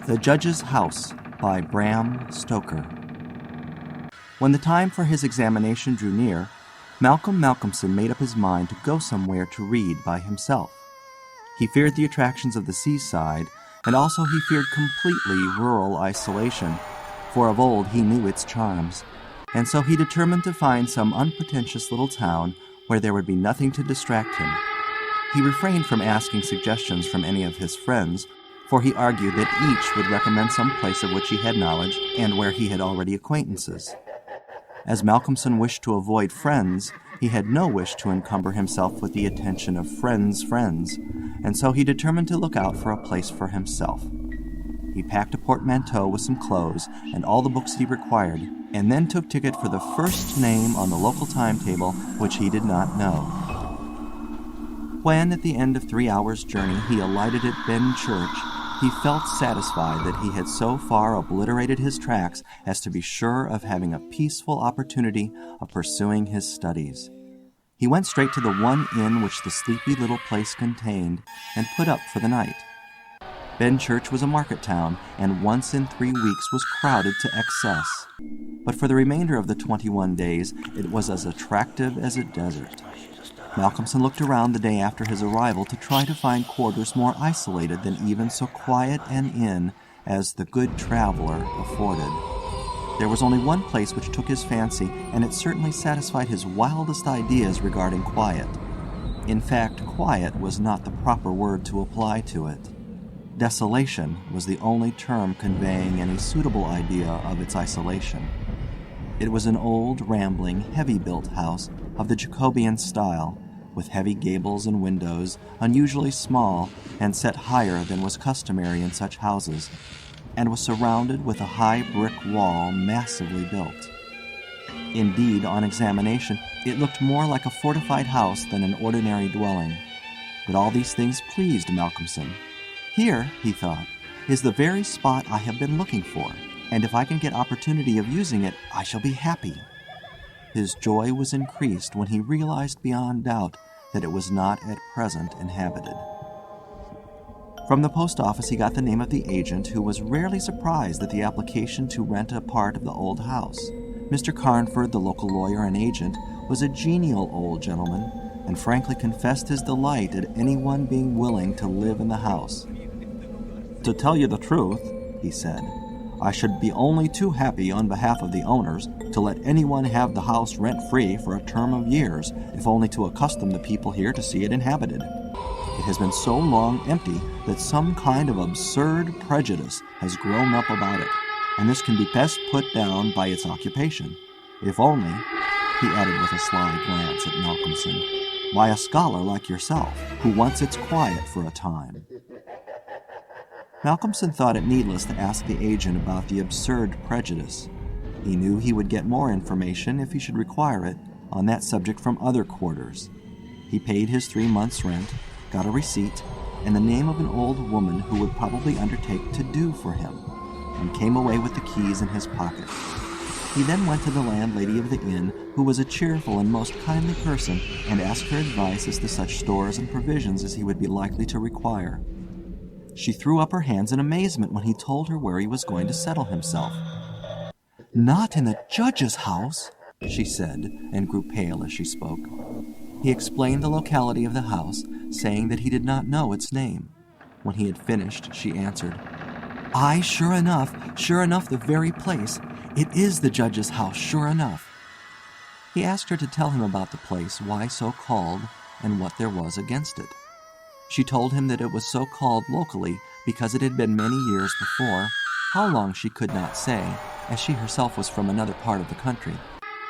The Judge's House by Bram Stoker. When the time for his examination drew near, Malcolmson made up his mind to go somewhere to read by himself. He feared the attractions of the seaside, and also he feared completely rural isolation, for of old he knew its charms, and so he determined to find some unpretentious little town where there would be nothing to distract him. He refrained from asking suggestions from any of his friends, for he argued that each would recommend some place of which he had knowledge and where he had already acquaintances. As Malcolmson wished to avoid friends, he had no wish to encumber himself with the attention of friends' friends, and so he determined to look out for a place for himself. He packed a portmanteau with some clothes and all the books he required, and then took ticket for the first name on the local timetable which he did not know. When, at the end of 3 hours' journey, he alighted at Ben Church, he felt satisfied that he had so far obliterated his tracks as to be sure of having a peaceful opportunity of pursuing his studies. He went straight to the one inn which the sleepy little place contained, and put up for the night. Ben Church was a market town, and once in 3 weeks was crowded to excess. But for the remainder of the 21 days, it was as attractive as a desert. Malcolmson looked around the day after his arrival to try to find quarters more isolated than even so quiet an inn as the Good Traveler afforded. There was only one place which took his fancy, and it certainly satisfied his wildest ideas regarding quiet. In fact, quiet was not the proper word to apply to it. Desolation was the only term conveying any suitable idea of its isolation. It was an old, rambling, heavy-built house of the Jacobean style, with heavy gables and windows, unusually small and set higher than was customary in such houses, and was surrounded with a high brick wall massively built. Indeed, on examination, it looked more like a fortified house than an ordinary dwelling. But all these things pleased Malcolmson. Here, he thought, is the very spot I have been looking for, and if I can get opportunity of using it, I shall be happy. His joy was increased when he realized beyond doubt that it was not at present inhabited. From the post office he got the name of the agent, who was rarely surprised at the application to rent a part of the old house. Mr. Carnford, the local lawyer and agent, was a genial old gentleman, and frankly confessed his delight at anyone being willing to live in the house. "To tell you the truth," he said, "I should be only too happy on behalf of the owners to let anyone have the house rent-free for a term of years, if only to accustom the people here to see it inhabited. It has been so long empty that some kind of absurd prejudice has grown up about it, and this can be best put down by its occupation. If only," he added with a sly glance at Malcolmson, "by a scholar like yourself, who wants its quiet for a time." Malcolmson thought it needless to ask the agent about the absurd prejudice. He knew he would get more information, if he should require it, on that subject from other quarters. He paid his 3 months' rent, got a receipt, and the name of an old woman who would probably undertake to do for him, and came away with the keys in his pocket. He then went to the landlady of the inn, who was a cheerful and most kindly person, and asked her advice as to such stores and provisions as he would be likely to require. She threw up her hands in amazement when he told her where he was going to settle himself. "Not in the judge's house," she said, and grew pale as she spoke. He explained the locality of the house, saying that he did not know its name. When he had finished, she answered, "Aye, sure enough, the very place. It is the judge's house, sure enough." He asked her to tell him about the place, why so called, and what there was against it. She told him that it was so called locally because it had been many years before, how long she could not say, as she herself was from another part of the country,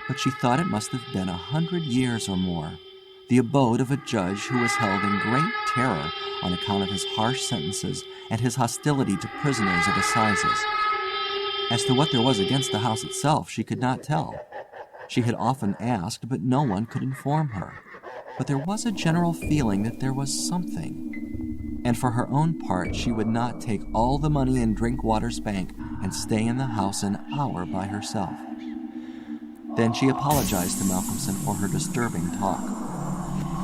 but she thought it must have been 100 years or more, the abode of a judge who was held in great terror on account of his harsh sentences and his hostility to prisoners at assizes. As to what there was against the house itself, she could not tell. She had often asked, but no one could inform her. But there was a general feeling that there was something, and for her own part she would not take all the money in Drinkwater's bank and stay in the house an hour by herself. Then she apologized to Malcolmson for her disturbing talk.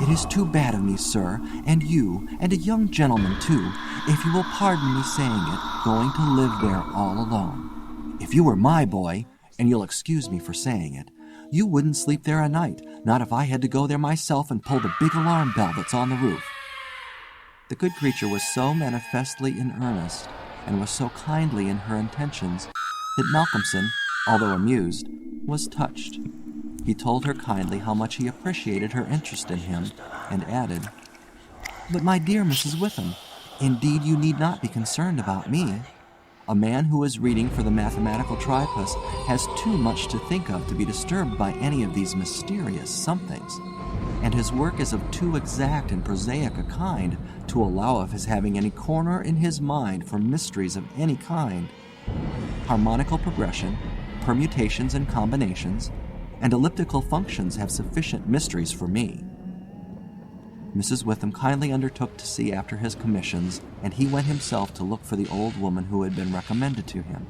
It is too bad of me, sir, and you, and a young gentleman, too, if you will pardon me saying it, going to live there all alone. If you were my boy, and you'll excuse me for saying it, you wouldn't sleep there a night, not if I had to go there myself and pull the big alarm bell that's on the roof." The good creature was so manifestly in earnest, and was so kindly in her intentions, that Malcolmson, although amused, was touched. He told her kindly how much he appreciated her interest in him, and added, "But my dear Mrs. Witham, indeed you need not be concerned about me. A man who is reading for the mathematical tripos has too much to think of to be disturbed by any of these mysterious somethings, and his work is of too exact and prosaic a kind to allow of his having any corner in his mind for mysteries of any kind. Harmonical progression, permutations and combinations, and elliptical functions have sufficient mysteries for me." Mrs. Witham kindly undertook to see after his commissions, and he went himself to look for the old woman who had been recommended to him.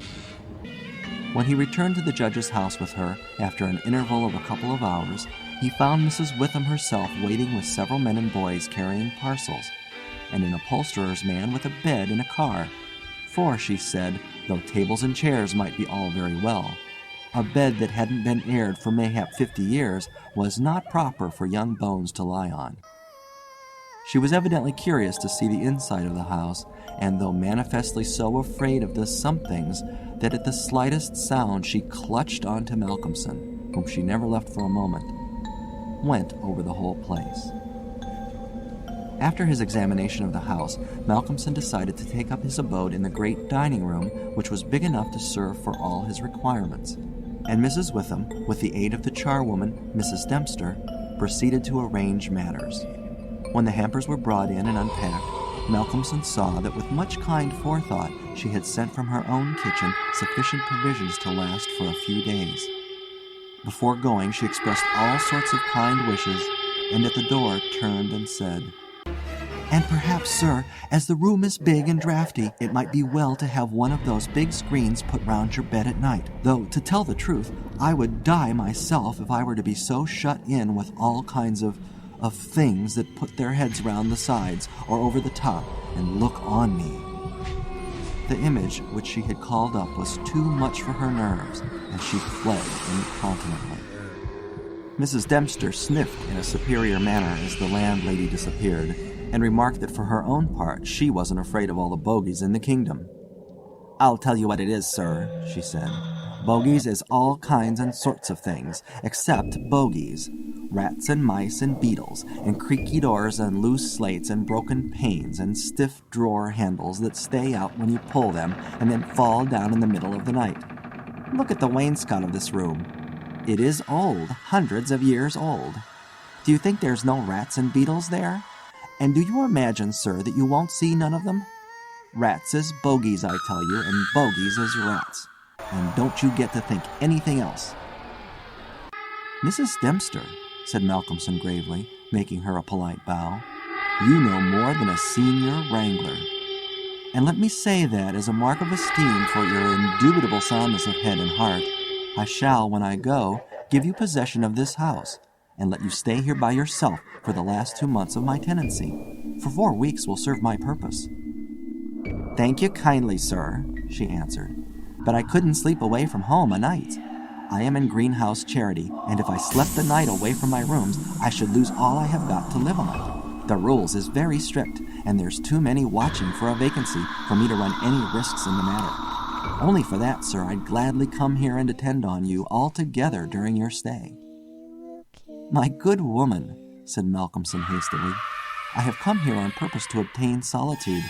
When he returned to the judge's house with her, after an interval of a couple of hours, he found Mrs. Witham herself waiting with several men and boys carrying parcels, and an upholsterer's man with a bed in a car, for, she said, though tables and chairs might be all very well, a bed that hadn't been aired for mayhap 50 years was not proper for young bones to lie on. She was evidently curious to see the inside of the house, and though manifestly so afraid of the somethings that at the slightest sound she clutched on to Malcolmson, whom she never left for a moment, went over the whole place. After his examination of the house, Malcolmson decided to take up his abode in the great dining room, which was big enough to serve for all his requirements, and Mrs. Witham, with the aid of the charwoman, Mrs. Dempster, proceeded to arrange matters. When the hampers were brought in and unpacked, Malcolmson saw that with much kind forethought she had sent from her own kitchen sufficient provisions to last for a few days. Before going, she expressed all sorts of kind wishes, and at the door turned and said, "And perhaps, sir, as the room is big and draughty, it might be well to have one of those big screens put round your bed at night, though, to tell the truth, I would die myself if I were to be so shut in with all kinds of things that put their heads round the sides or over the top and look on me." The image which she had called up was too much for her nerves, and she fled incontinently. Mrs. Dempster sniffed in a superior manner as the landlady disappeared, and remarked that for her own part she wasn't afraid of all the bogies in the kingdom. "I'll tell you what it is, sir," she said. "Bogies is all kinds and sorts of things, except bogies. Rats and mice and beetles, and creaky doors and loose slates and broken panes and stiff drawer handles that stay out when you pull them and then fall down in the middle of the night. Look at the wainscot of this room. It is old, hundreds of years old. Do you think there's no rats and beetles there? And do you imagine, sir, that you won't see none of them? Rats is bogies, I tell you, and bogies is rats. And don't you get to think anything else." "Mrs. Dempster," said Malcolmson gravely, making her a polite bow, "you know more than a senior wrangler. And let me say that, as a mark of esteem for your indubitable soundness of head and heart, I shall, when I go, give you possession of this house, and let you stay here by yourself for the last 2 months of my tenancy, for 4 weeks will serve my purpose." "Thank you kindly, sir," she answered, "but I couldn't sleep away from home a night. I am in greenhouse charity, and if I slept the night away from my rooms, I should lose all I have got to live on. The rules is very strict, and there's too many watching for a vacancy for me to run any risks in the matter. Only for that, sir, I'd gladly come here and attend on you altogether during your stay." "My good woman," said Malcolmson hastily, "I have come here on purpose to obtain solitude,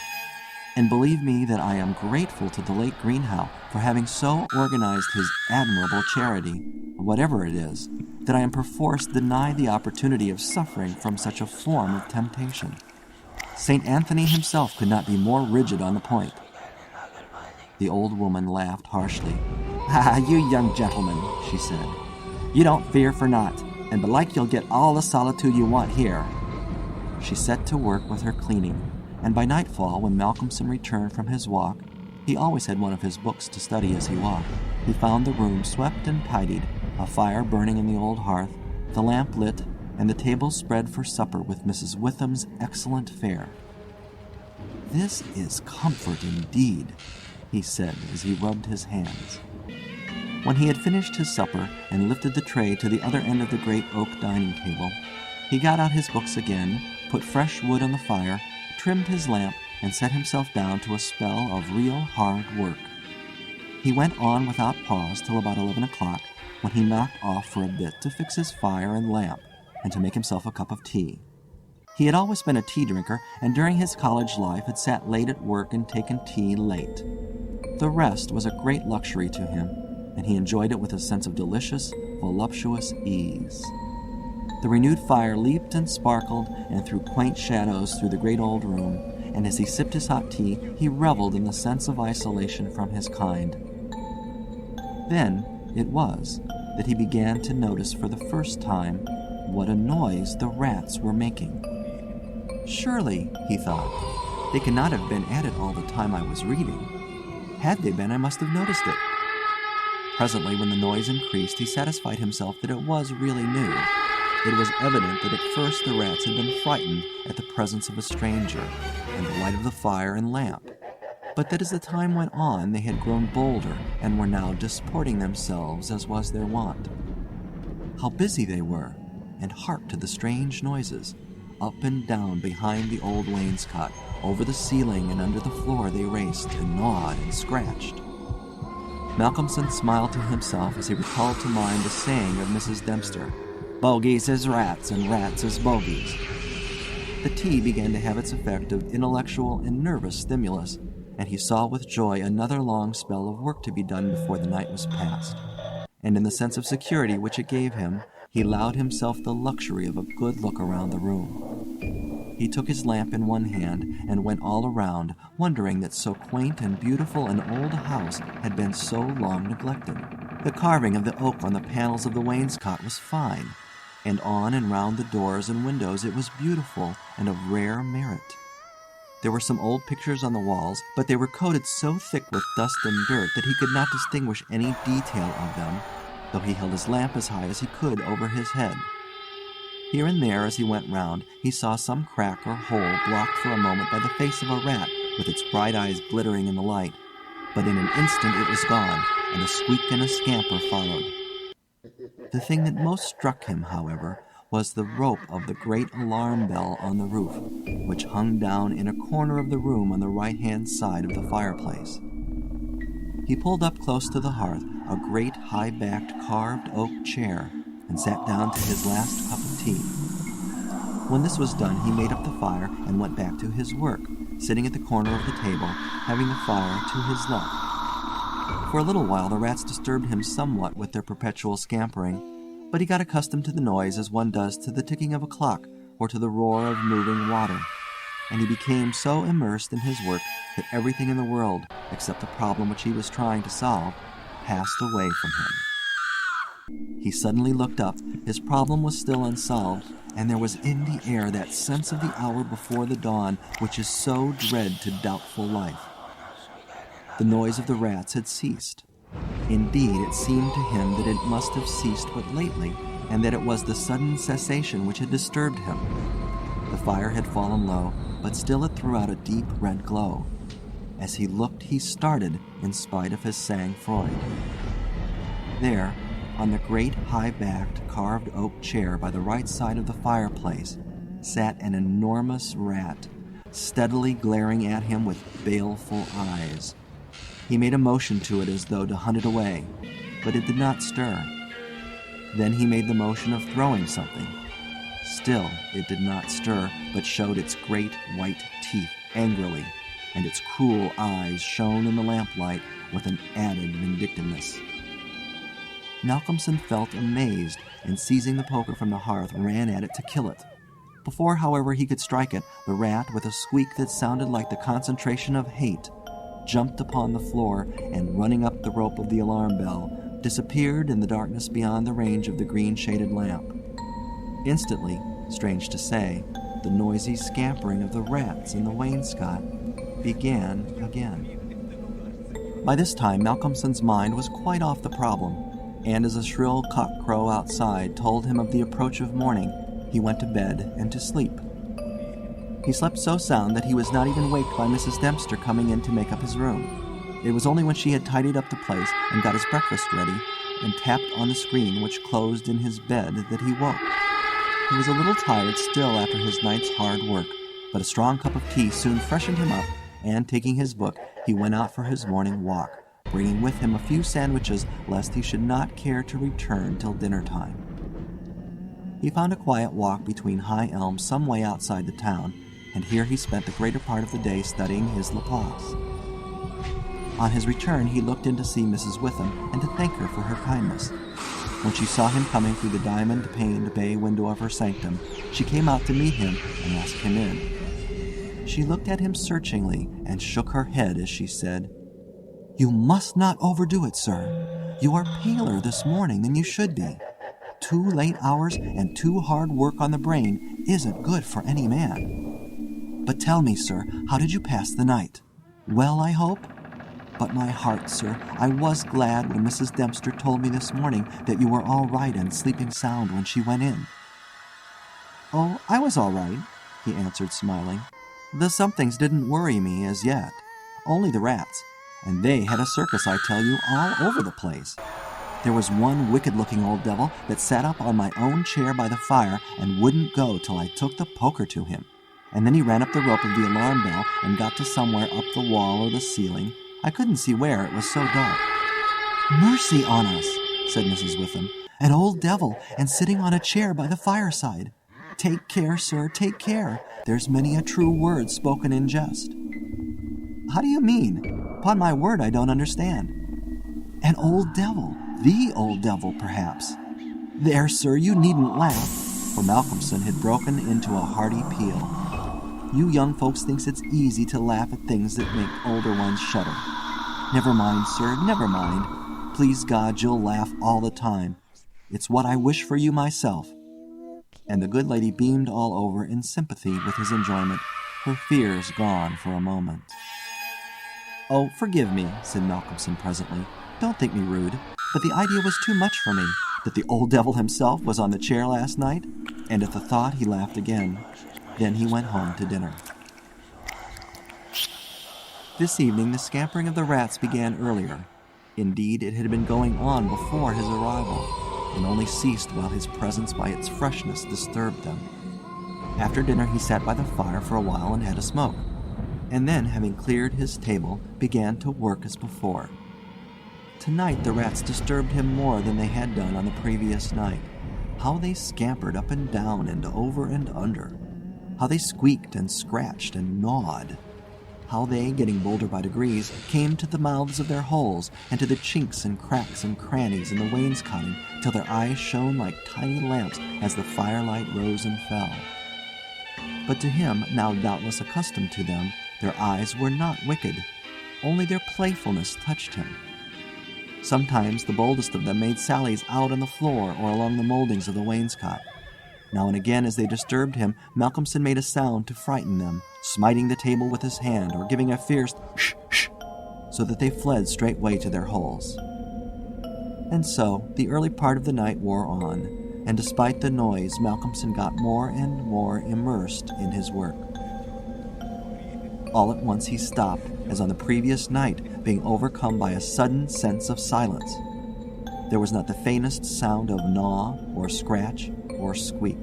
and believe me that I am grateful to the late Greenhow for having so organized his admirable charity, whatever it is, that I am perforce denied the opportunity of suffering from such a form of temptation. St. Anthony himself could not be more rigid on the point." The old woman laughed harshly. "Ah, you young gentlemen," she said, "you don't fear for naught, and belike you'll get all the solitude you want here." She set to work with her cleaning, and by nightfall, when Malcolmson returned from his walk, he always had one of his books to study as he walked, he found the room swept and tidied, a fire burning in the old hearth, the lamp lit, and the table spread for supper with Mrs. Witham's excellent fare. "This is comfort indeed," he said as he rubbed his hands. When he had finished his supper and lifted the tray to the other end of the great oak dining table, he got out his books again, put fresh wood on the fire, trimmed his lamp, and set himself down to a spell of real hard work. He went on without pause till about 11 o'clock, when he knocked off for a bit to fix his fire and lamp, and to make himself a cup of tea. He had always been a tea drinker, and during his college life had sat late at work and taken tea late. The rest was a great luxury to him, and he enjoyed it with a sense of delicious, voluptuous ease. The renewed fire leaped and sparkled and threw quaint shadows through the great old room, and as he sipped his hot tea, he reveled in the sense of isolation from his kind. Then it was that he began to notice for the first time what a noise the rats were making. "Surely," he thought, "they cannot have been at it all the time I was reading. Had they been, I must have noticed it." Presently, when the noise increased, he satisfied himself that it was really new. It was evident that at first the rats had been frightened at the presence of a stranger and the light of the fire and lamp, but that as the time went on they had grown bolder and were now disporting themselves as was their wont. How busy they were, and hark to the strange noises. Up and down behind the old wainscot, over the ceiling and under the floor they raced and gnawed and scratched. Malcolmson smiled to himself as he recalled to mind the saying of Mrs. Dempster, "Bogies is rats and rats is bogies." The tea began to have its effect of intellectual and nervous stimulus, and he saw with joy another long spell of work to be done before the night was past. And in the sense of security which it gave him, he allowed himself the luxury of a good look around the room. He took his lamp in one hand and went all around, wondering that so quaint and beautiful an old house had been so long neglected. The carving of the oak on the panels of the wainscot was fine, and on and round the doors and windows it was beautiful and of rare merit. There were some old pictures on the walls, but they were coated so thick with dust and dirt that he could not distinguish any detail of them, though he held his lamp as high as he could over his head. Here and there, as he went round, he saw some crack or hole blocked for a moment by the face of a rat, with its bright eyes glittering in the light. But in an instant it was gone, and a squeak and a scamper followed. The thing that most struck him, however, was the rope of the great alarm bell on the roof, which hung down in a corner of the room on the right-hand side of the fireplace. He pulled up close to the hearth a great high-backed carved oak chair, and sat down to his last cup of tea. When this was done, he made up the fire and went back to his work, sitting at the corner of the table, having the fire to his left. For a little while the rats disturbed him somewhat with their perpetual scampering, but he got accustomed to the noise as one does to the ticking of a clock or to the roar of moving water, and he became so immersed in his work that everything in the world, except the problem which he was trying to solve, passed away from him. He suddenly looked up. His problem was still unsolved, and there was in the air that sense of the hour before the dawn which is so dread to doubtful life. The noise of the rats had ceased. Indeed, it seemed to him that it must have ceased but lately, and that it was the sudden cessation which had disturbed him. The fire had fallen low, but still it threw out a deep red glow. As he looked, he started, in spite of his sang-froid. There, on the great high-backed carved oak chair by the right side of the fireplace, sat an enormous rat, steadily glaring at him with baleful eyes. He made a motion to it as though to hunt it away, but it did not stir. Then he made the motion of throwing something. Still it did not stir, but showed its great white teeth angrily, and its cruel eyes shone in the lamplight with an added vindictiveness. Malcolmson felt amazed, and seizing the poker from the hearth, ran at it to kill it. Before, however, he could strike it, the rat, with a squeak that sounded like the concentration of hate, jumped upon the floor, and running up the rope of the alarm bell, disappeared in the darkness beyond the range of the green-shaded lamp. Instantly, strange to say, the noisy scampering of the rats in the wainscot began again. By this time, Malcolmson's mind was quite off the problem, and as a shrill cock-crow outside told him of the approach of morning, he went to bed and to sleep. He slept so sound that he was not even waked by Mrs. Dempster coming in to make up his room. It was only when she had tidied up the place and got his breakfast ready and tapped on the screen which closed in his bed that he woke. He was a little tired still after his night's hard work, but a strong cup of tea soon freshened him up, and taking his book, he went out for his morning walk, bringing with him a few sandwiches lest he should not care to return till dinner time. He found a quiet walk between high elms some way outside the town, and here he spent the greater part of the day studying his Laplace. On his return he looked in to see Mrs. Witham and to thank her for her kindness. When she saw him coming through the diamond-paned bay window of her sanctum, she came out to meet him and asked him in. She looked at him searchingly and shook her head as she said, "You must not overdo it, sir. You are paler this morning than you should be. 2 late hours and 2 hard work on the brain isn't good for any man. But tell me, sir, how did you pass the night? Well, I hope? But my heart, sir, I was glad when Mrs. Dempster told me this morning that you were all right and sleeping sound when she went in." "Oh, I was all right," he answered, smiling. "The somethings didn't worry me as yet. Only the rats. And they had a circus, I tell you, all over the place. There was one wicked-looking old devil that sat up on my own chair by the fire and wouldn't go till I took the poker to him. And then he ran up the rope of the alarm bell and got to somewhere up the wall or the ceiling. I couldn't see where, it was so dark." "Mercy on us," said Mrs. Witham. "An old devil, and sitting on a chair by the fireside. Take care, sir, take care. There's many a true word spoken in jest." "How do you mean? Upon my word, I don't understand." "An old devil. The old devil, perhaps. There, sir, you needn't laugh," for Malcolmson had broken into a hearty peal. "You young folks thinks it's easy to laugh at things that make older ones shudder. Never mind, sir, never mind. Please God, you'll laugh all the time. It's what I wish for you myself." And the good lady beamed all over in sympathy with his enjoyment, her fears gone for a moment. "Oh, forgive me," said Malcolmson presently. "Don't think me rude, but the idea was too much for me, that the old devil himself was on the chair last night," and at the thought he laughed again. Then he went home to dinner. This evening the scampering of the rats began earlier. Indeed, it had been going on before his arrival, and only ceased while his presence by its freshness disturbed them. After dinner he sat by the fire for a while and had a smoke, and then, having cleared his table, began to work as before. Tonight the rats disturbed him more than they had done on the previous night. How they scampered up and down and over and under! How they squeaked and scratched and gnawed! How they, getting bolder by degrees, came to the mouths of their holes and to the chinks and cracks and crannies in the wainscoting till their eyes shone like tiny lamps as the firelight rose and fell. But to him, now doubtless accustomed to them, their eyes were not wicked, only their playfulness touched him. Sometimes the boldest of them made sallies out on the floor or along the moldings of the wainscot. Now and again, as they disturbed him, Malcolmson made a sound to frighten them, smiting the table with his hand or giving a fierce "shh, shh," so that they fled straightway to their holes. And so the early part of the night wore on, and despite the noise, Malcolmson got more and more immersed in his work. All at once he stopped, as on the previous night, being overcome by a sudden sense of silence. There was not the faintest sound of gnaw or scratch or squeak.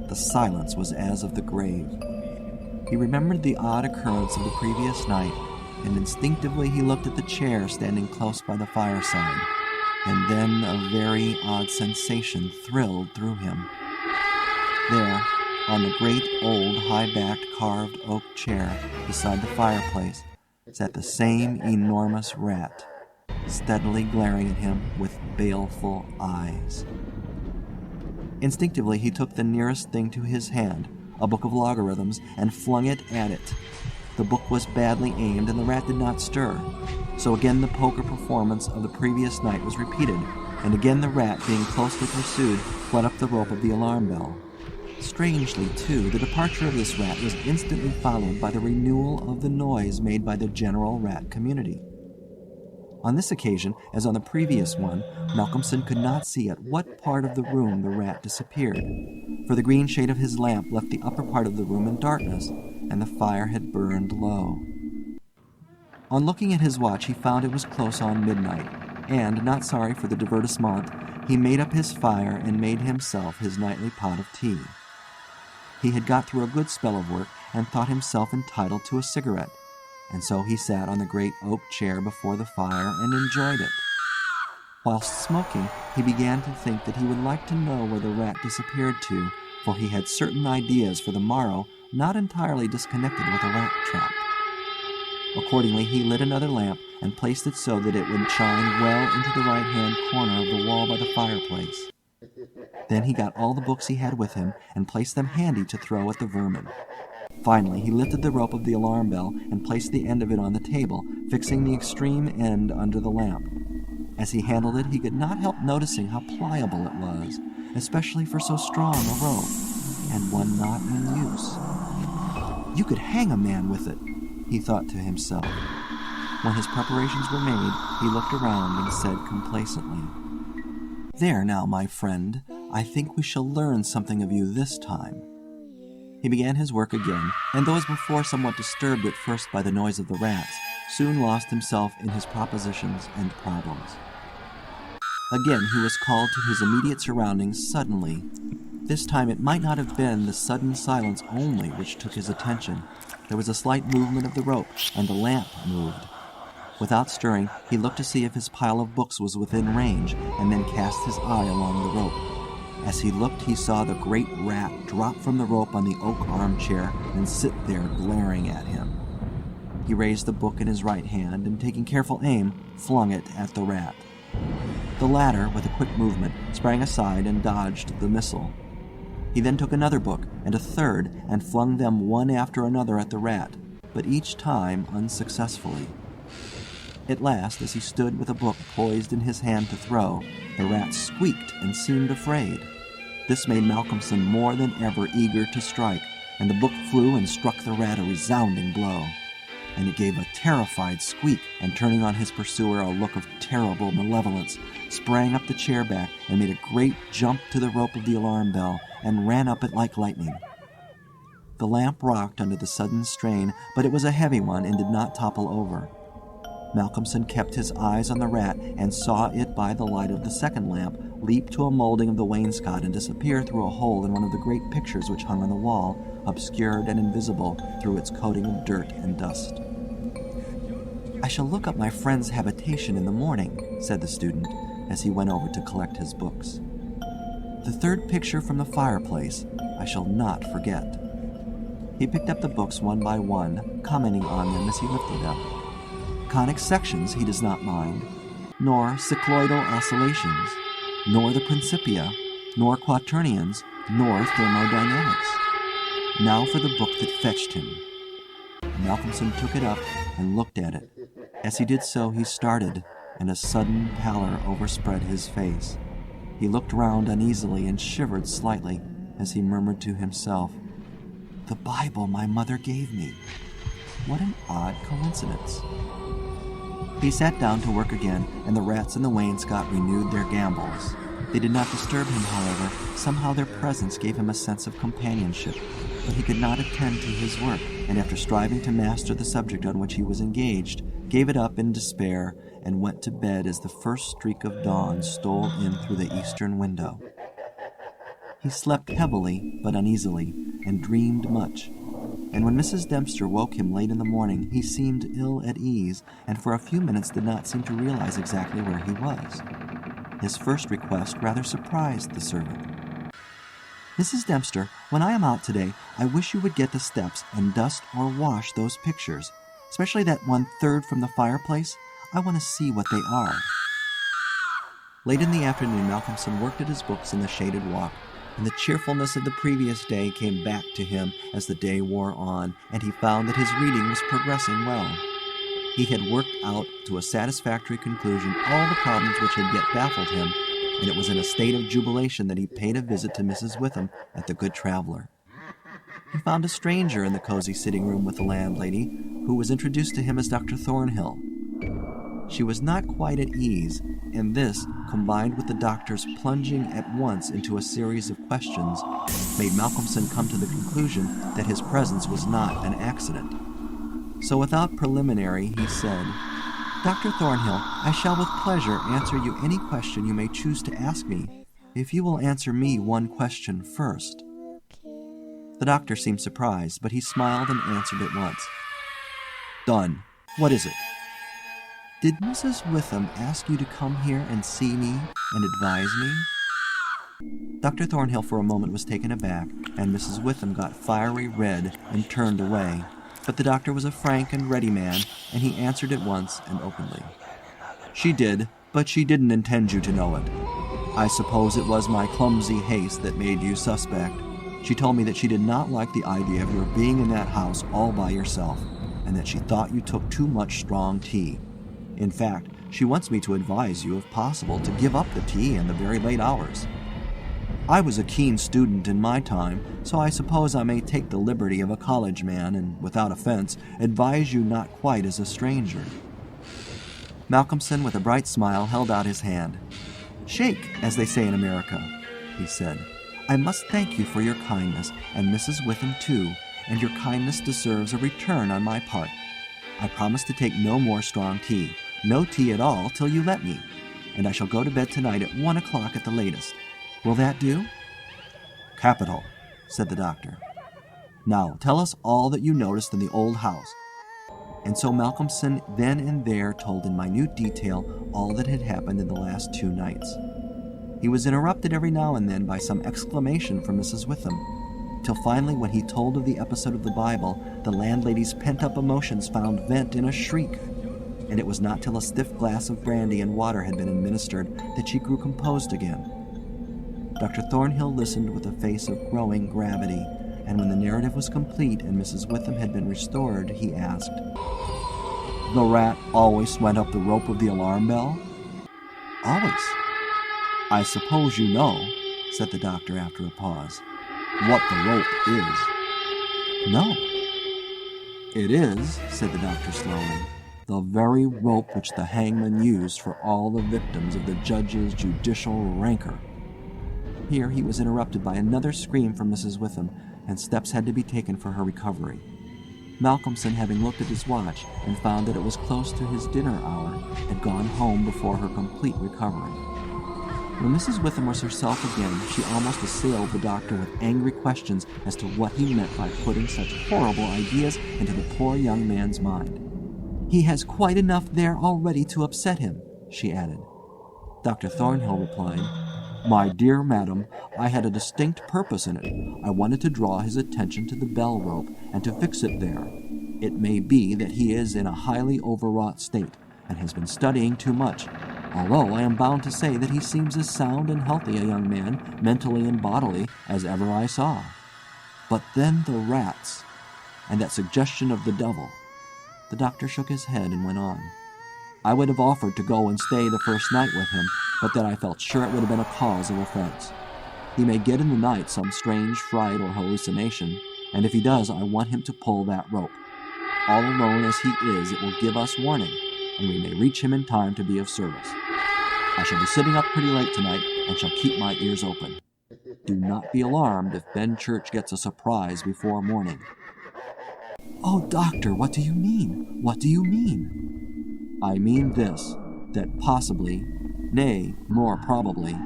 The silence was as of the grave. He remembered the odd occurrence of the previous night, and instinctively he looked at the chair standing close by the fireside, and then a very odd sensation thrilled through him. There, on the great old high-backed carved oak chair beside the fireplace, sat the same enormous rat, steadily glaring at him with baleful eyes. Instinctively he took the nearest thing to his hand, a book of logarithms, and flung it at it. The book was badly aimed, and the rat did not stir. So again the poker performance of the previous night was repeated, and again the rat, being closely pursued, fled up the rope of the alarm bell. Strangely, too, the departure of this rat was instantly followed by the renewal of the noise made by the general rat community. On this occasion, as on the previous one, Malcolmson could not see at what part of the room the rat disappeared, for the green shade of his lamp left the upper part of the room in darkness, and the fire had burned low. On looking at his watch, he found it was close on midnight, and, not sorry for the divertissement, he made up his fire and made himself his nightly pot of tea. He had got through a good spell of work and thought himself entitled to a cigarette, and so he sat on the great oak chair before the fire and enjoyed it. Whilst smoking, he began to think that he would like to know where the rat disappeared to, for he had certain ideas for the morrow not entirely disconnected with a rat trap. Accordingly, he lit another lamp and placed it so that it would shine well into the right-hand corner of the wall by the fireplace. Then he got all the books he had with him and placed them handy to throw at the vermin. Finally, he lifted the rope of the alarm bell and placed the end of it on the table, fixing the extreme end under the lamp. As he handled it, he could not help noticing how pliable it was, especially for so strong a rope, and one not in use. You could hang a man with it, he thought to himself. When his preparations were made, he looked around and said complacently, "There now, my friend, I think we shall learn something of you this time." He began his work again, and though as before somewhat disturbed at first by the noise of the rats, soon lost himself in his propositions and problems. Again he was called to his immediate surroundings suddenly. This time it might not have been the sudden silence only which took his attention. There was a slight movement of the rope, and the lamp moved. Without stirring, he looked to see if his pile of books was within range, and then cast his eye along the rope. As he looked, he saw the great rat drop from the rope on the oak armchair and sit there glaring at him. He raised the book in his right hand, and taking careful aim, flung it at the rat. The latter, with a quick movement, sprang aside and dodged the missile. He then took another book and a third and flung them one after another at the rat, but each time unsuccessfully. At last, as he stood with a book poised in his hand to throw, the rat squeaked and seemed afraid. This made Malcolmson more than ever eager to strike, and the book flew and struck the rat a resounding blow. And it gave a terrified squeak, and turning on his pursuer a look of terrible malevolence, sprang up the chair back and made a great jump to the rope of the alarm bell and ran up it like lightning. The lamp rocked under the sudden strain, but it was a heavy one and did not topple over. Malcolmson kept his eyes on the rat and saw it by the light of the second lamp leap to a molding of the wainscot and disappear through a hole in one of the great pictures which hung on the wall, obscured and invisible through its coating of dirt and dust. "I shall look up my friend's habitation in the morning," said the student, as he went over to collect his books. "The third picture from the fireplace I shall not forget." He picked up the books one by one, commenting on them as he lifted them. Conic sections he does not mind, nor cycloidal oscillations, nor the Principia, nor quaternions, nor thermodynamics. Now for the book that fetched him. Malcolmson took it up and looked at it. As he did so, he started, and a sudden pallor overspread his face. He looked round uneasily and shivered slightly as he murmured to himself, "The Bible my mother gave me. What an odd coincidence." He sat down to work again, and the rats in the wainscot renewed their gambols. They did not disturb him, however. Somehow their presence gave him a sense of companionship, but he could not attend to his work, and after striving to master the subject on which he was engaged, gave it up in despair and went to bed as the first streak of dawn stole in through the eastern window. He slept heavily but uneasily, and dreamed much. And when Mrs. Dempster woke him late in the morning, he seemed ill at ease, and for a few minutes did not seem to realize exactly where he was. His first request rather surprised the servant. "Mrs. Dempster, when I am out today, I wish you would get the steps and dust or wash those pictures, especially that one third from the fireplace. I want to see what they are." Late in the afternoon, Malcolmson worked at his books in the shaded walk, and the cheerfulness of the previous day came back to him as the day wore on, and he found that his reading was progressing well. He had worked out to a satisfactory conclusion all the problems which had yet baffled him, and it was in a state of jubilation that he paid a visit to Mrs. Witham at the Good Traveler. He found a stranger in the cozy sitting room with the landlady, who was introduced to him as Dr. Thornhill. She was not quite at ease, and this, combined with the doctor's plunging at once into a series of questions, made Malcolmson come to the conclusion that his presence was not an accident. So without preliminary, he said, "Dr. Thornhill, I shall with pleasure answer you any question you may choose to ask me, if you will answer me one question first." The doctor seemed surprised, but he smiled and answered at once. "Done. What is it?" "Did Mrs. Witham ask you to come here and see me and advise me?" Dr. Thornhill for a moment was taken aback, and Mrs. Witham got fiery red and turned away. But the doctor was a frank and ready man, and he answered at once and openly. "She did, but she didn't intend you to know it. I suppose it was my clumsy haste that made you suspect. She told me that she did not like the idea of your being in that house all by yourself, and that she thought you took too much strong tea. In fact, she wants me to advise you, if possible, to give up the tea and the very late hours. I was a keen student in my time, so I suppose I may take the liberty of a college man and, without offense, advise you not quite as a stranger." Malcolmson, with a bright smile, held out his hand. "Shake, as they say in America," he said. "I must thank you for your kindness, and Mrs. Witham too, and your kindness deserves a return on my part. I promise to take no more strong tea, no tea at all till you let me, and I shall go to bed tonight at 1 o'clock at the latest. Will that do?" "Capital," said the doctor. "Now tell us all that you noticed in the old house." And so Malcolmson then and there told in minute detail all that had happened in the last 2 nights. He was interrupted every now and then by some exclamation from Mrs. Witham, till finally, when he told of the episode of the Bible, the landlady's pent-up emotions found vent in a shriek, and it was not till a stiff glass of brandy and water had been administered that she grew composed again. Dr. Thornhill listened with a face of growing gravity, and when the narrative was complete and Mrs. Witham had been restored, he asked, "The rat always went up the rope of the alarm bell?" "Always." "I suppose you know," said the doctor after a pause, "what the rope is?" "No." "It is," said the doctor slowly, "the very rope which the hangman used for all the victims of the judge's judicial rancor." Here he was interrupted by another scream from Mrs. Witham, and steps had to be taken for her recovery. Malcolmson, having looked at his watch and found that it was close to his dinner hour, had gone home before her complete recovery. When Mrs. Witham was herself again, she almost assailed the doctor with angry questions as to what he meant by putting such horrible ideas into the poor young man's mind. "He has quite enough there already to upset him," she added. Dr. Thornhill replied, "My dear madam, I had a distinct purpose in it. I wanted to draw his attention to the bell rope and to fix it there. It may be that he is in a highly overwrought state and has been studying too much, although I am bound to say that he seems as sound and healthy a young man, mentally and bodily, as ever I saw. But then the rats, and that suggestion of the devil." The doctor shook his head and went on. "I would have offered to go and stay the first night with him, but that I felt sure it would have been a cause of offense. He may get in the night some strange fright or hallucination, and if he does, I want him to pull that rope. All alone as he is, it will give us warning, and we may reach him in time to be of service. I shall be sitting up pretty late tonight, and shall keep my ears open. Do not be alarmed if Ben Church gets a surprise before morning." "Oh, doctor, what do you mean? What do you mean?" "I mean this, that possibly, nay, more probably,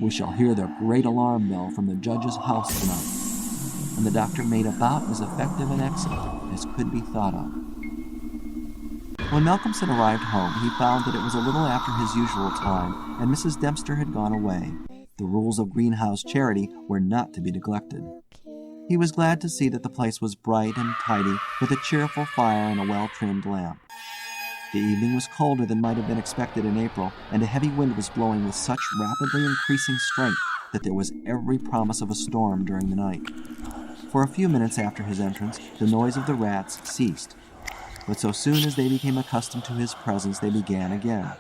we shall hear the great alarm bell from the judge's house tonight." And the doctor made about as effective an exit as could be thought of. When Malcolmson arrived home, he found that it was a little after his usual time, and Mrs. Dempster had gone away. The rules of greenhouse charity were not to be neglected. He was glad to see that the place was bright and tidy, with a cheerful fire and a well-trimmed lamp. The evening was colder than might have been expected in April, and a heavy wind was blowing with such rapidly increasing strength that there was every promise of a storm during the night. For a few minutes after his entrance, the noise of the rats ceased, but so soon as they became accustomed to his presence, they began again.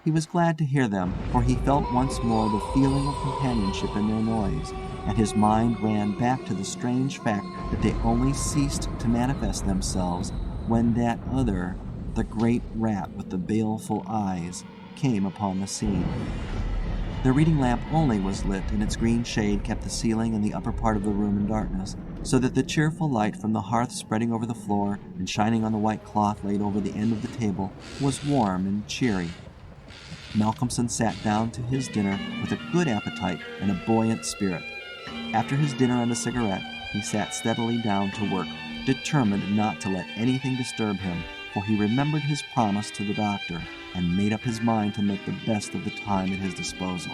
He was glad to hear them, for he felt once more the feeling of companionship in their noise, and his mind ran back to the strange fact that they only ceased to manifest themselves when that other, the great rat with the baleful eyes, came upon the scene. The reading lamp only was lit, and its green shade kept the ceiling and the upper part of the room in darkness, so that the cheerful light from the hearth spreading over the floor and shining on the white cloth laid over the end of the table was warm and cheery. Malcolmson sat down to his dinner with a good appetite and a buoyant spirit. After his dinner and a cigarette, he sat steadily down to work, determined not to let anything disturb him, for he remembered his promise to the doctor and made up his mind to make the best of the time at his disposal.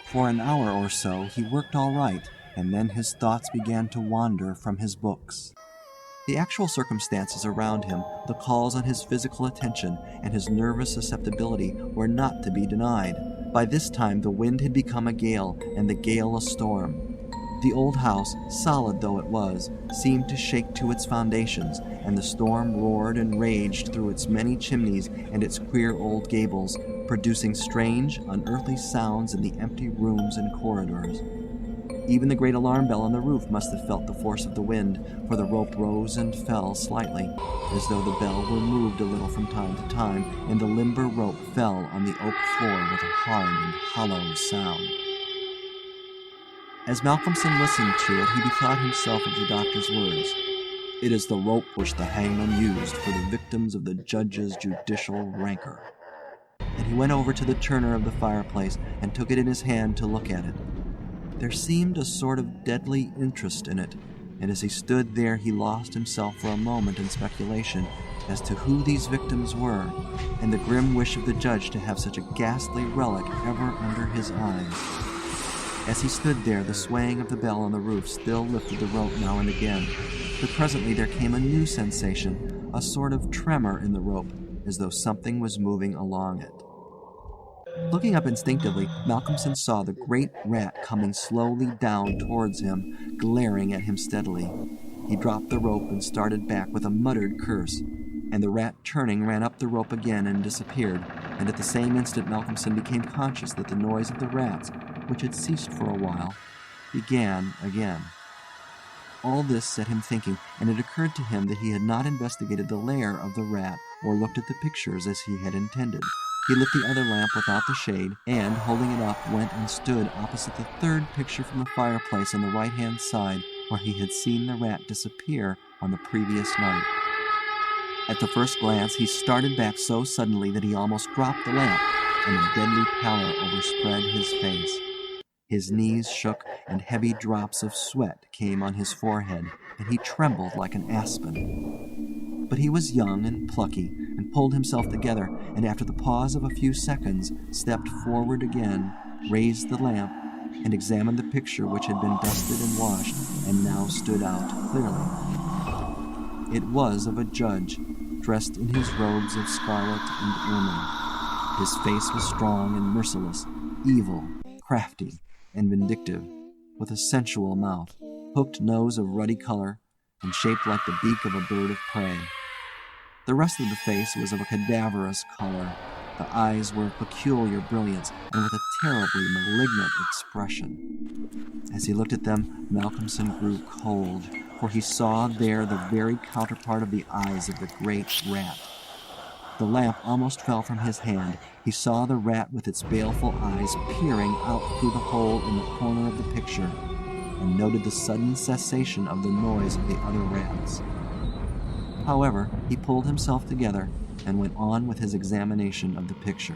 For an hour or so he worked all right, and then his thoughts began to wander from his books. The actual circumstances around him, the calls on his physical attention, and his nervous susceptibility were not to be denied. By this time the wind had become a gale, and the gale a storm. The old house, solid though it was, seemed to shake to its foundations, and the storm roared and raged through its many chimneys and its queer old gables, producing strange, unearthly sounds in the empty rooms and corridors. Even the great alarm bell on the roof must have felt the force of the wind, for the rope rose and fell slightly, as though the bell were moved a little from time to time, and the limber rope fell on the oak floor with a hard and hollow sound. As Malcolmson listened to it, he bethought himself of the doctor's words. "It is the rope which the hangman used for the victims of the judge's judicial rancor." And he went over to the turner of the fireplace and took it in his hand to look at it. There seemed a sort of deadly interest in it, and as he stood there he lost himself for a moment in speculation as to who these victims were, and the grim wish of the judge to have such a ghastly relic ever under his eyes. As he stood there, the swaying of the bell on the roof still lifted the rope now and again, but presently there came a new sensation, a sort of tremor in the rope, as though something was moving along it. Looking up instinctively, Malcolmson saw the great rat coming slowly down towards him, glaring at him steadily. He dropped the rope and started back with a muttered curse, and the rat, turning, ran up the rope again and disappeared, and at the same instant Malcolmson became conscious that the noise of the rats, which had ceased for a while, began again. All this set him thinking, and it occurred to him that he had not investigated the lair of the rat or looked at the pictures as he had intended. He lit the other lamp without the shade, and, holding it up, went and stood opposite the third picture from the fireplace on the right-hand side, where he had seen the rat disappear on the previous night. At the first glance he started back so suddenly that he almost dropped the lamp, and a deadly pallor overspread his face. His knees shook, and heavy drops of sweat came on his forehead, and he trembled like an aspen. But he was young and plucky, and pulled himself together, and after the pause of a few seconds, stepped forward again, raised the lamp, and examined the picture which had been dusted and washed, and now stood out clearly. It was of a judge, dressed in his robes of scarlet and ermine. His face was strong and merciless, evil, crafty, and vindictive, with a sensual mouth, hooked nose of ruddy color, and shaped like the beak of a bird of prey. The rest of the face was of a cadaverous color. The eyes were of peculiar brilliance, and with a terribly malignant expression. As he looked at them, Malcolmson grew cold, for he saw there the very counterpart of the eyes of the great rat. The lamp almost fell from his hand. He saw the rat with its baleful eyes peering out through the hole in the corner of the picture, and noted the sudden cessation of the noise of the other rats. However, he pulled himself together and went on with his examination of the picture.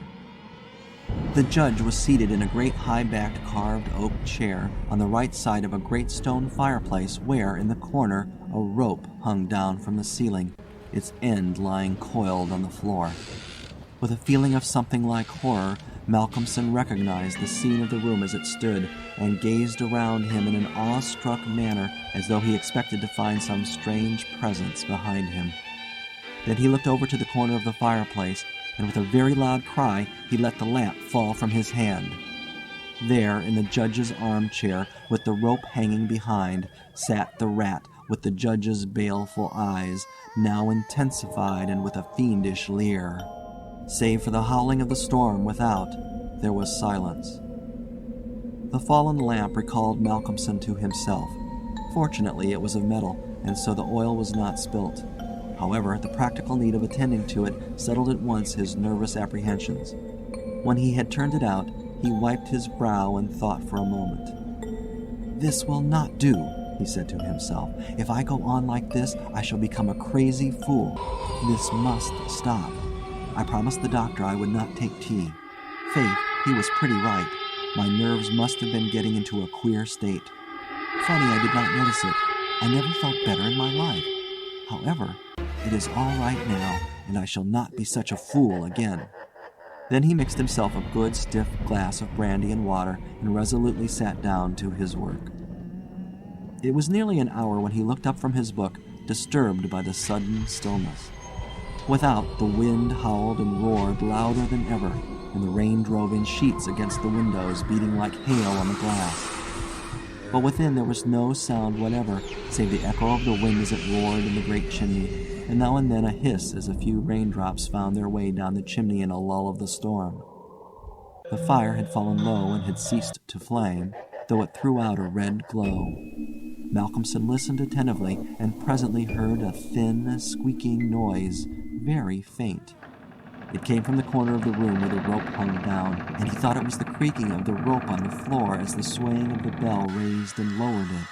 The judge was seated in a great high-backed carved oak chair on the right side of a great stone fireplace where, in the corner, a rope hung down from the ceiling, its end lying coiled on the floor. With a feeling of something like horror, Malcolmson recognized the scene of the room as it stood, and gazed around him in an awe-struck manner as though he expected to find some strange presence behind him. Then he looked over to the corner of the fireplace, and with a very loud cry he let the lamp fall from his hand. There, in the judge's armchair, with the rope hanging behind, sat the rat with the judge's baleful eyes, now intensified and with a fiendish leer. Save for the howling of the storm without, there was silence. The fallen lamp recalled Malcolmson to himself. Fortunately, it was of metal, and so the oil was not spilt. However, the practical need of attending to it settled at once his nervous apprehensions. When he had turned it out, he wiped his brow and thought for a moment. "This will not do," he said to himself. "If I go on like this, I shall become a crazy fool. This must stop. I promised the doctor I would not take tea. Faith, he was pretty right. My nerves must have been getting into a queer state. Funny I did not notice it. I never felt better in my life. However, it is all right now, and I shall not be such a fool again." Then he mixed himself a good stiff glass of brandy and water and resolutely sat down to his work. It was nearly an hour when he looked up from his book, disturbed by the sudden stillness. Without, the wind howled and roared louder than ever, and the rain drove in sheets against the windows, beating like hail on the glass. But within there was no sound whatever, save the echo of the wind as it roared in the great chimney, and now and then a hiss as a few raindrops found their way down the chimney in a lull of the storm. The fire had fallen low and had ceased to flame, though it threw out a red glow. Malcolmson listened attentively, and presently heard a thin, squeaking noise, very faint. It came from the corner of the room where the rope hung down, and he thought it was the creaking of the rope on the floor as the swaying of the bell raised and lowered it.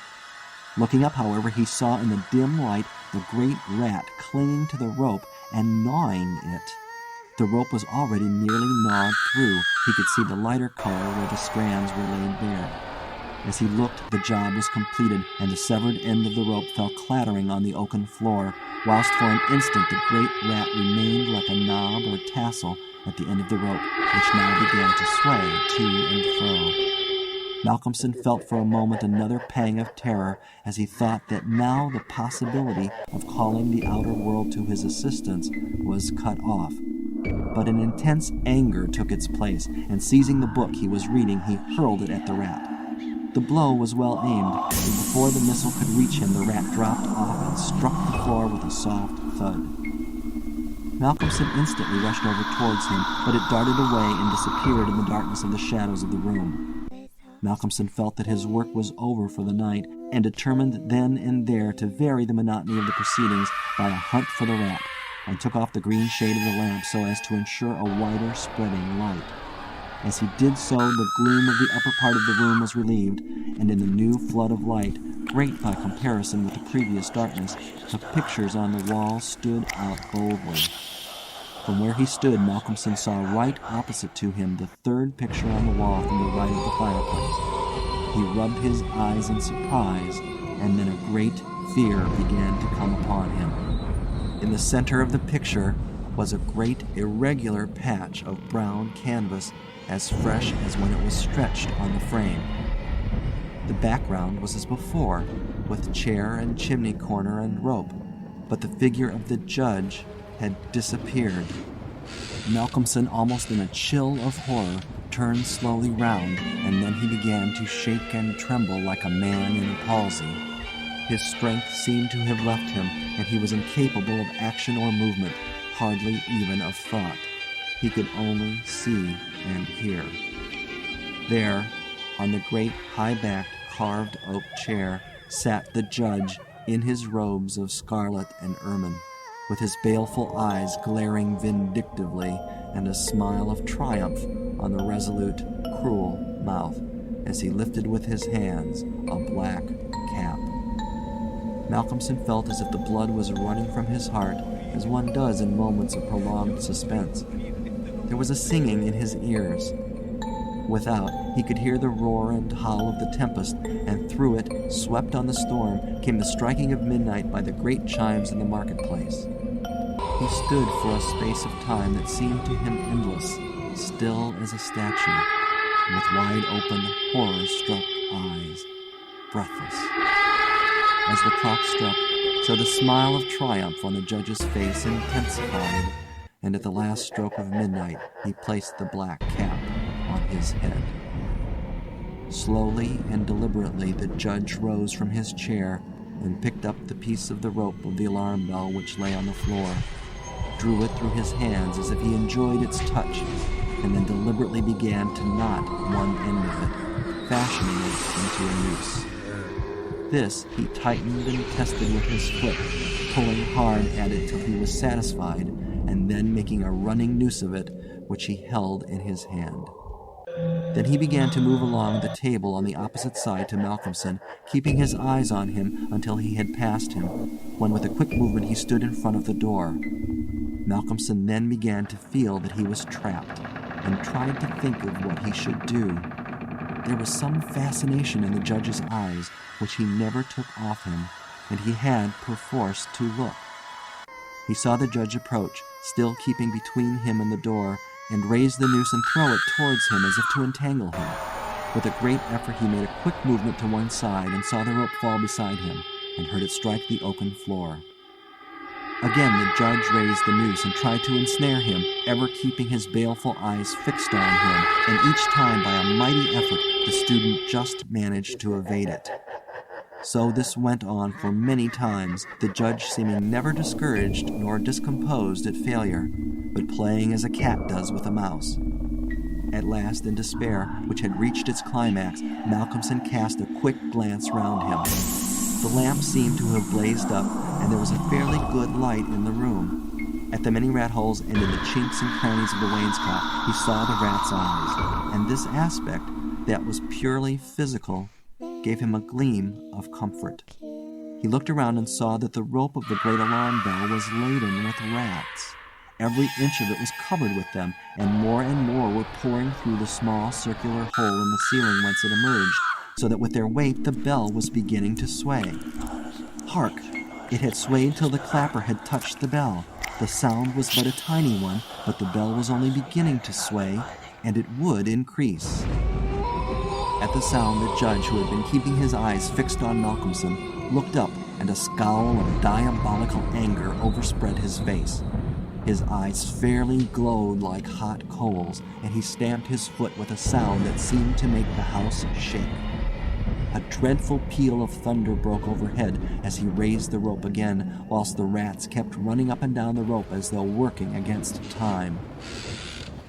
Looking up, however, he saw in the dim light the great rat clinging to the rope and gnawing it. The rope was already nearly gnawed through. He could see the lighter color where the strands were laid bare. As he looked, the job was completed, and the severed end of the rope fell clattering on the oaken floor, whilst for an instant the great rat remained like a knob or tassel at the end of the rope, which now began to sway to and fro. Malcolmson felt for a moment another pang of terror as he thought that now the possibility of calling the outer world to his assistance was cut off. But an intense anger took its place, and seizing the book he was reading, he hurled it at the rat. The blow was well aimed, but before the missile could reach him, the rat dropped off and struck the floor with a soft thud. Malcolmson instantly rushed over towards him, but it darted away and disappeared in the darkness of the shadows of the room. Malcolmson felt that his work was over for the night, and determined then and there to vary the monotony of the proceedings by a hunt for the rat, and took off the green shade of the lamp so as to ensure a wider spreading light. As he did so, the gloom of the upper part of the room was relieved, and in the new flood of light, great by comparison with the previous darkness, the pictures on the wall stood out boldly. From where he stood, Malcolmson saw right opposite to him the third picture on the wall from the right of the fireplace. He rubbed his eyes in surprise, and then a great fear began to come upon him. In the center of the picture was a great irregular patch of brown canvas, as fresh as when it was stretched on the frame. The background was as before, with chair and chimney corner and rope, but the figure of the judge had disappeared. Malcolmson, almost in a chill of horror, turned slowly round, and then he began to shake and tremble like a man in a palsy. His strength seemed to have left him, and he was incapable of action or movement, hardly even of thought. He could only see and hear. There, on the great high-backed carved oak chair, sat the judge in his robes of scarlet and ermine, with his baleful eyes glaring vindictively and a smile of triumph on the resolute, cruel mouth as he lifted with his hands a black cap. Malcolmson felt as if the blood was running from his heart, as one does in moments of prolonged suspense. There was a singing in his ears. Without, he could hear the roar and howl of the tempest, and through it, swept on the storm, came the striking of midnight by the great chimes in the marketplace. He stood for a space of time that seemed to him endless, still as a statue, with wide-open, horror-struck eyes, breathless. As the clock struck, so the smile of triumph on the judge's face intensified, and at the last stroke of midnight he placed the black cap on his head. Slowly and deliberately the judge rose from his chair and picked up the piece of the rope of the alarm bell which lay on the floor, drew it through his hands as if he enjoyed its touch, and then deliberately began to knot one end of it, fashioning it into a noose. This he tightened and tested with his foot, pulling hard at it till he was satisfied, and then making a running noose of it, which he held in his hand. Then he began to move along the table on the opposite side to Malcolmson, keeping his eyes on him until he had passed him, when with a quick movement he stood in front of the door. Malcolmson then began to feel that he was trapped, and tried to think of what he should do. There was some fascination in the judge's eyes which he never took off him, and he had perforce to look. He saw the judge approach, still keeping between him and the door, and raise the noose and throw it towards him as if to entangle him. With a great effort he made a quick movement to one side and saw the rope fall beside him, and heard it strike the oaken floor. Again the judge raised the noose and tried to ensnare him, ever keeping his baleful eyes fixed on him, and each time by a mighty effort the student just managed to evade it. So this went on for many times, the judge seeming never discouraged nor discomposed at failure, but playing as a cat does with a mouse. At last, in despair, which had reached its climax, Malcolmson cast a quick glance round him. The lamp seemed to have blazed up, and there was a fairly good light in the room. At the many rat holes and in the chinks and crannies of the wainscot, he saw the rat's eyes, and this aspect, that was purely physical, gave him a gleam of comfort. He looked around and saw that the rope of the great alarm bell was laden with rats. Every inch of it was covered with them, and more were pouring through the small circular hole in the ceiling whence it emerged, so that with their weight the bell was beginning to sway. Hark! It had swayed till the clapper had touched the bell. The sound was but a tiny one, but the bell was only beginning to sway, and it would increase. At the sound, the judge, who had been keeping his eyes fixed on Malcolmson, looked up, and a scowl of diabolical anger overspread his face. His eyes fairly glowed like hot coals, and he stamped his foot with a sound that seemed to make the house shake. A dreadful peal of thunder broke overhead as he raised the rope again, whilst the rats kept running up and down the rope as though working against time.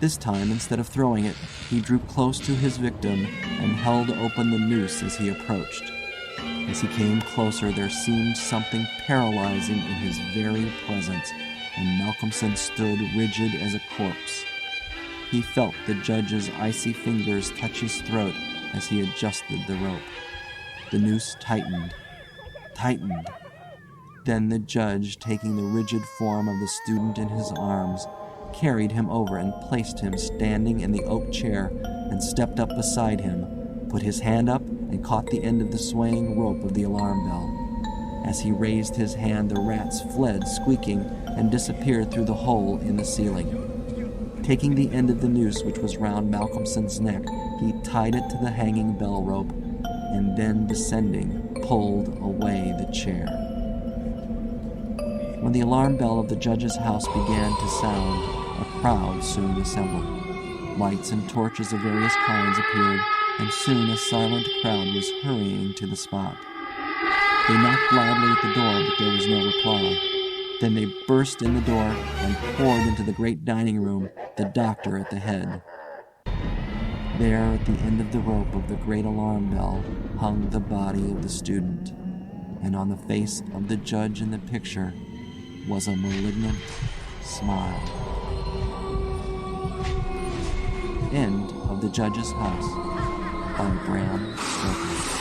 This time, instead of throwing it, he drew close to his victim and held open the noose as he approached. As he came closer, there seemed something paralyzing in his very presence, and Malcolmson stood rigid as a corpse. He felt the judge's icy fingers touch his throat as he adjusted the rope. The noose tightened. Then the judge, taking the rigid form of the student in his arms, carried him over and placed him standing in the oak chair, and stepped up beside him, put his hand up and caught the end of the swaying rope of the alarm bell. As he raised his hand, the rats fled squeaking and disappeared through the hole in the ceiling. Taking the end of the noose which was round Malcolmson's neck, he tied it to the hanging bell rope, and then descending, pulled away the chair. When the alarm bell of the judge's house began to sound, a crowd soon assembled. Lights and torches of various kinds appeared, and soon a silent crowd was hurrying to the spot. They knocked loudly at the door, but there was no reply. Then they burst in the door and poured into the great dining room, the doctor at the head. There, at the end of the rope of the great alarm bell, hung the body of the student, and on the face of the judge in the picture was a malignant smile. End of The Judge's House by Bram Stoker.